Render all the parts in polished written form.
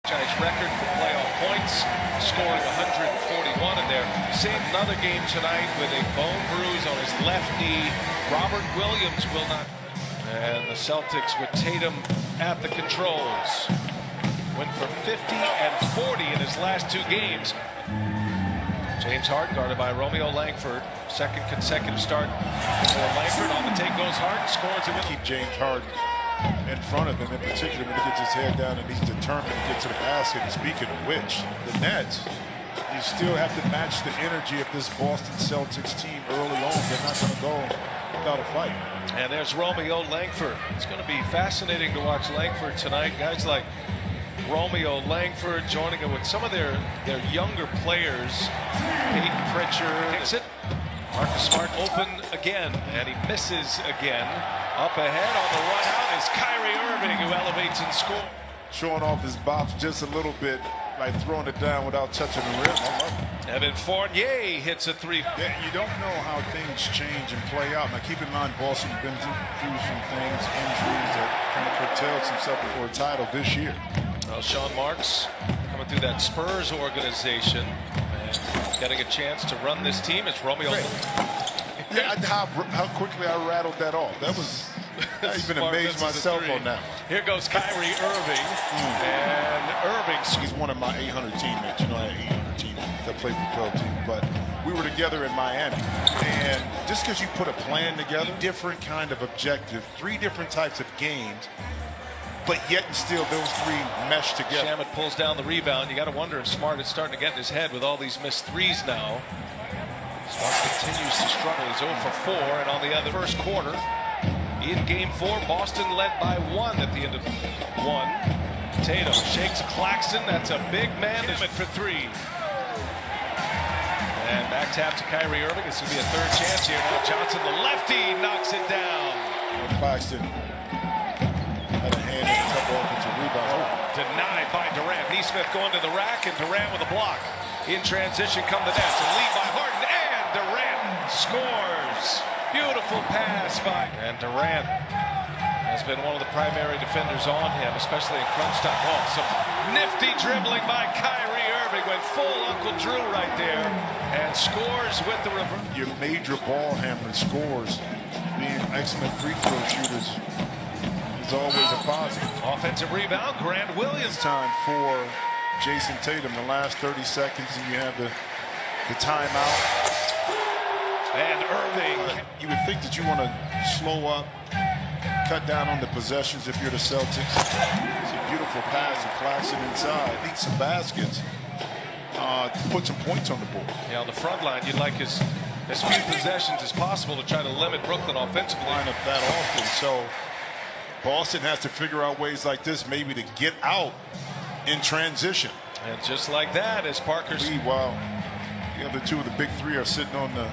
franchise record for playoff points, scoring 141 in there. Same another game tonight with a bone bruise on his left knee. Robert Williams will not. And the Celtics with Tatum at the controls. Went for 50 and 40 in his last two games. James Harden guarded by Romeo Langford. Second consecutive start for Langford. On the take goes Harden, scores it. Keep James Harden in front of him, in particular when he gets his head down and he's determined to get to the basket. And speaking of which, the Nets, you still have to match the energy of this Boston Celtics team early on. They're not going to go without a fight. And there's Romeo Langford. It's going to be fascinating to watch Langford tonight. Guys like Romeo Langford joining him with some of their younger players. Peyton Pritchard kicks it. Marcus Smart open again, and he misses again. Up ahead on the run out is Kyrie Irving, who elevates and scores. Showing off his bops just a little bit, like throwing it down without touching the rim. I love it. Evan Fournier hits a three. Yeah, you don't know how things change and play out. Now, keep in mind, Boston's been through some things, injuries that kind of curtailed himself before a title this year. Well, Sean Marks coming through that Spurs organization and getting a chance to run this team. It's Romeo. Yeah, how quickly I rattled that off. That was, I've even amazed myself on that. Here goes Kyrie Irving. And Irving. He's one of my 800 teammates. You know, I had 800 teammates that played for 12 teams. But we were together in Miami. And just because you put a plan together, different kind of objective, 3 different types of games, but yet and still those 3 mesh together. Shamet pulls down the rebound. You got to wonder if Smart is starting to get in his head with all these missed threes now. Smart continues to struggle. He's 0 for 4, and on the other first quarter, in Game 4, Boston led by 1 at the end of 1. Tatum shakes Claxton. That's a big man. For 3. And back tap to Kyrie Irving. This will be a third chance here. Now Johnson, the lefty, knocks it down. Claxton had a hand in a couple offensive rebounds. Denied by Durant. Neesmith going to the rack, and Durant with a block. In transition come the Nets. A lead by Harden, and Durant scores. Beautiful pass by. And Durant has been one of the primary defenders on him, especially in crunch time. Oh, some nifty dribbling by Kyrie Irving. Went full Uncle Drew right there and scores with the reverse. Your major ball handler scores. Being excellent free throw shooters is always a positive. Offensive rebound, Grant Williams. Time for Jason Tatum, the last 30 seconds, and you have the timeout. And Irving. You would think that you want to slow up, cut down on the possessions if you're the Celtics. It's a beautiful pass to Claxton inside. Need some baskets to put some points on the board. Yeah, on the front line, you'd like as few possessions as possible to try to limit Brooklyn offensively. Line up that often, so Boston has to figure out ways like this maybe to get out in transition. And just like that, as Parker's. While the other 2 of the big 3 are sitting on the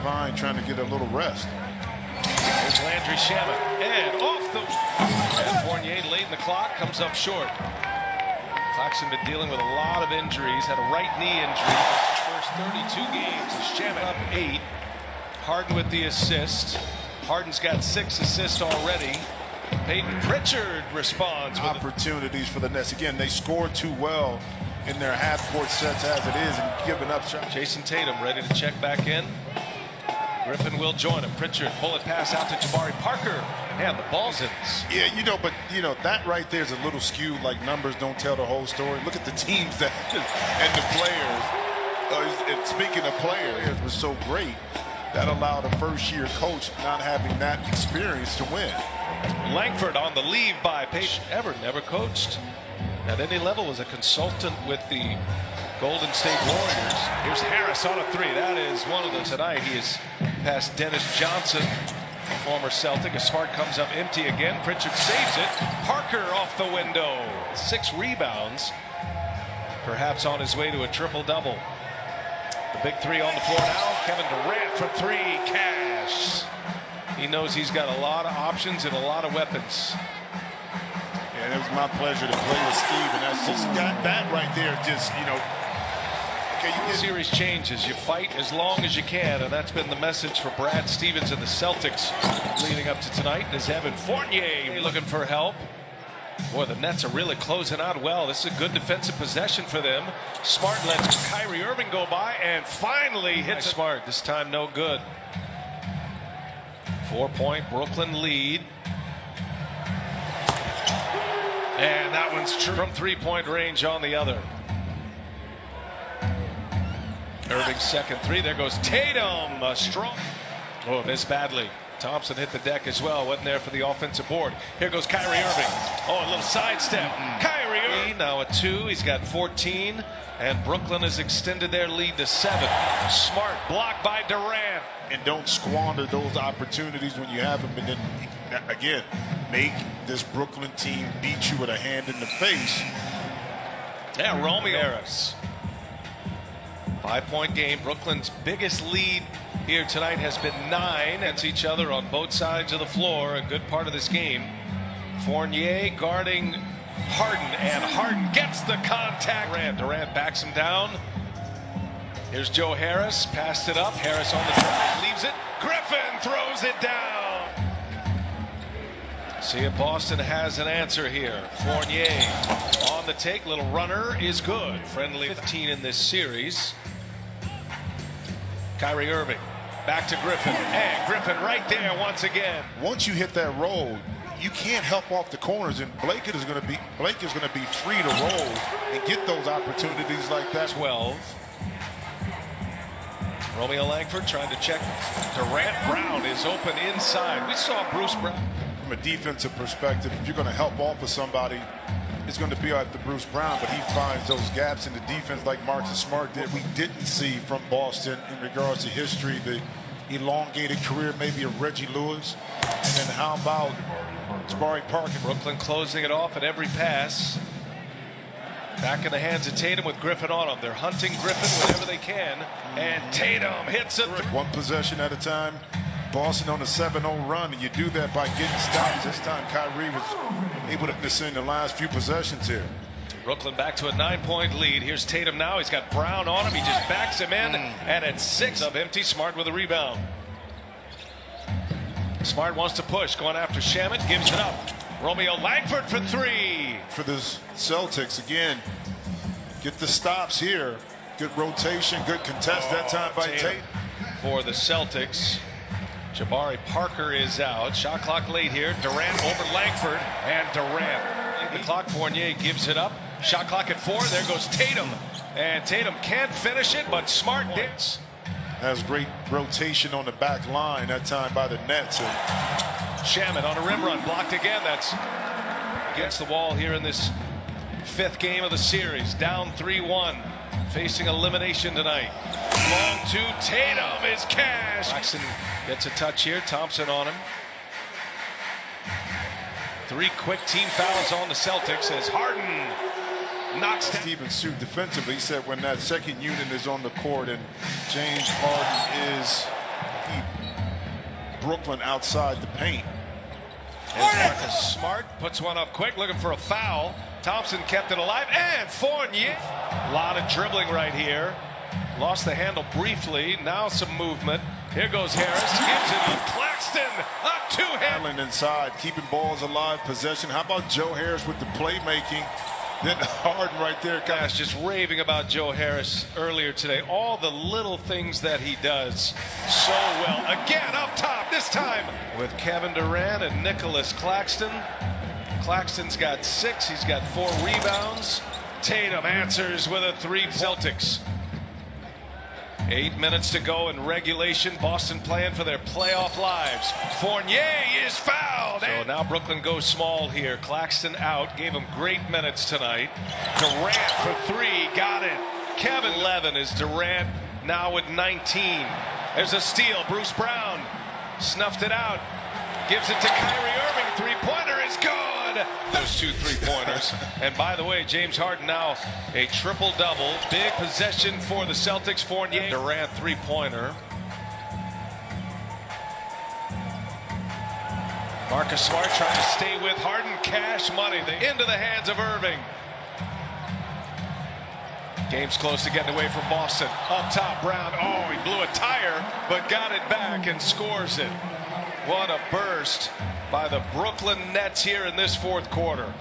pine trying to get a little rest. There's Landry Shamet. And off the. And Fournier late in the clock comes up short. Claxton been dealing with a lot of injuries. Had a right knee injury. First 32 games. Shamet up 8. Harden with the assist. Harden's got 6 assists already. Peyton Pritchard responds with opportunities for the Nets. Again, they scored too well in their half-court sets as it is and giving up shots. Jason Tatum ready to check back in. Griffin will join him. Pritchard, bullet pass out to Jabari Parker. And the ball's in. Yeah, but that right there is a little skewed, like numbers don't tell the whole story. Look at the teams that and the players. And speaking of players, it was so great that allowed a first-year coach not having that experience to win. Langford on the leave by Page. Never coached at any level, was a consultant with the Golden State Warriors. Here's Harris on a 3. That is one of them tonight. He is past Dennis Johnson, former Celtic. A Smart comes up empty again. Pritchard saves it. Parker off the window. 6 rebounds. Perhaps on his way to a triple-double. The big 3 on the floor now. Kevin Durant for 3. Cash. He knows he's got a lot of options and a lot of weapons. And it was my pleasure to play with Steve, and that's just got that right there. Just Okay, series changes. You fight as long as you can, and that's been the message for Brad Stevens and the Celtics leading up to tonight. Is Evan Fournier looking for help? Boy, the Nets are really closing out well. This is a good defensive possession for them. Smart lets Kyrie Irving go by and finally hits Smart. This time no good. 4-point Brooklyn lead. And that one's true from 3-point range on the other. Irving's second three. There goes Tatum. Strong. Oh, missed badly. Thompson hit the deck as well. Wasn't there for the offensive board. Here goes Kyrie Irving. Oh, a little sidestep. Kyrie Irving now at 2. He's got 14. And Brooklyn has extended their lead to 7. Smart blocked by Durant. And don't squander those opportunities when you have them. And then, again, make this Brooklyn team beat you with a hand in the face. Yeah, Romeo Harris. 5-point game. Brooklyn's biggest lead here tonight has been 9. It's each other on both sides of the floor. A good part of this game. Fournier guarding Harden, and Harden gets the contact. Durant backs him down. Here's Joe Harris. Passed it up. Harris on the drive. Leaves it. Griffin throws it down. See if Boston has an answer here. Fournier on the take. Little runner is good. Friendly 15 in this series. Kyrie Irving back to Griffin, and Griffin right there once again. Once you hit that roll, you can't help off the corners, and Blake is going to be free to roll and get those opportunities like that. 12. Romeo Langford trying to check. Durant. Brown is open inside. We saw Bruce Brown. From a defensive perspective, if you're going to help off of somebody, it's going to be like the Bruce Brown, but he finds those gaps in the defense like Marcus Smart did. We didn't see from Boston in regards to history, the elongated career maybe of Reggie Lewis. And then how about Jabari Parker? Brooklyn closing it off at every pass. Back in the hands of Tatum with Griffin on him. They're hunting Griffin whenever they can. And Tatum hits it. One possession at a time. Boston on a 7-0 run, and you do that by getting stops. This time Kyrie was able to discern the last few possessions here. Brooklyn back to a 9-point lead. Here's Tatum now. He's got Brown on him. He just backs him in. And at 6 of empty. Smart with a rebound. Smart wants to push. Going after Shamet. Gives it up. Romeo Langford for 3. For the Celtics, again, get the stops here. Good rotation. Good contest that time by Tatum. For the Celtics. Jabari Parker is out. Shot clock late here. Durant over Langford, and Durant. The clock. Fournier gives it up. Shot clock at 4. There goes Tatum, and Tatum can't finish it, but Smart did. Has great rotation on the back line that time by the Nets. Shamet on a rim run, blocked again. That's against the wall here in this 5th game of the series. Down 3-1, facing elimination tonight. Long 2. Tatum is cash. Jackson gets a touch here. Thompson on him. 3 quick team fouls on the Celtics as Harden knocks down. Stephen sued defensively. He said when that second unit is on the court and James Harden is Brooklyn outside the paint. And Marcus Smart puts one up quick, looking for a foul. Thompson kept it alive, and Fournier. A lot of dribbling right here. Lost the handle briefly. Now some movement. Here goes Harris. Gives it up. Claxton. A 2-hand. Allen inside, keeping balls alive, possession. How about Joe Harris with the playmaking? Then Harden right there. Guys just raving about Joe Harris earlier today. All the little things that he does so well. Again up top, this time with Kevin Durant and Nicholas Claxton. Claxton's got 6. He's got 4 rebounds. Tatum answers with a 3. Celtics. 8 minutes to go in regulation. Boston playing for their playoff lives. Fournier is fouled. So now Brooklyn goes small here. Claxton out. Gave him great minutes tonight. Durant for 3. Got it. Kevin Levin is Durant now with 19. There's a steal. Bruce Brown snuffed it out. Gives it to Kyrie Irving. 3-pointer is good. Those 2 3-pointers. And by the way, James Harden now a triple-double. Big possession for the Celtics. Fournier. Durant 3-pointer. Marcus Smart trying to stay with Harden. Cash money into the hands of Irving. Game's close to getting away from Boston. Up top, Brown. Oh, he blew a tire, but got it back and scores it. What a burst by the Brooklyn Nets here in this 4th quarter.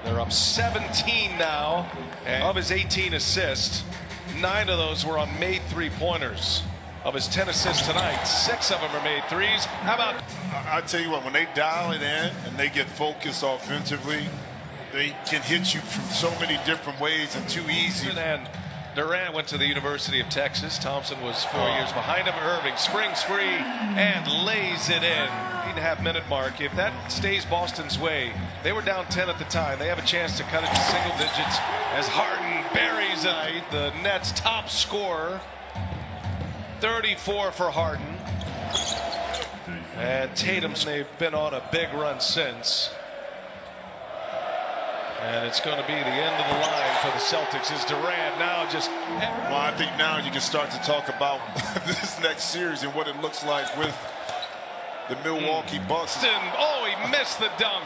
They're up 17 now, and of his 18 assists, 9 of those were on made three-pointers. Of his 10 assists tonight, 6 of them are made threes. How about? I tell you what, when they dial it in and they get focused offensively, they can hit you from so many different ways and too easy. And Durant went to the University of Texas. Thompson was 4 years behind him. Irving springs free and lays it in. 8.5 minute mark. If that stays Boston's way, they were down 10 at the time. They have a chance to cut it to single digits as Harden buries it. The Nets' top scorer. 34 for Harden. And Tatum's, they've been on a big run since. And it's going to be the end of the line for the Celtics. Is Durant now just... Well, I think now you can start to talk about this next series and what it looks like with the Milwaukee Bucks. Oh, he missed the dunk.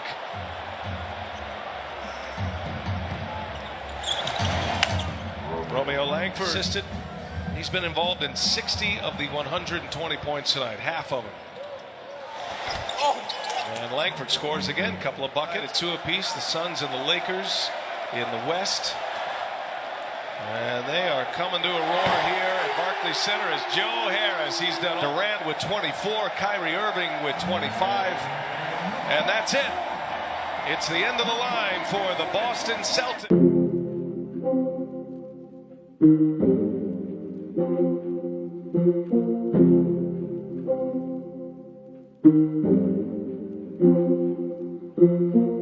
Romeo Langford assisted. He's been involved in 60 of the 120 points tonight, half of them. And Langford scores again, couple of buckets, 2 apiece. The Suns and the Lakers in the West. And they are coming to a roar here at Barclays Center as Joe Harris. He's done Durant with 24, Kyrie Irving with 25. And that's it. It's the end of the line for the Boston Celtics. Thank you.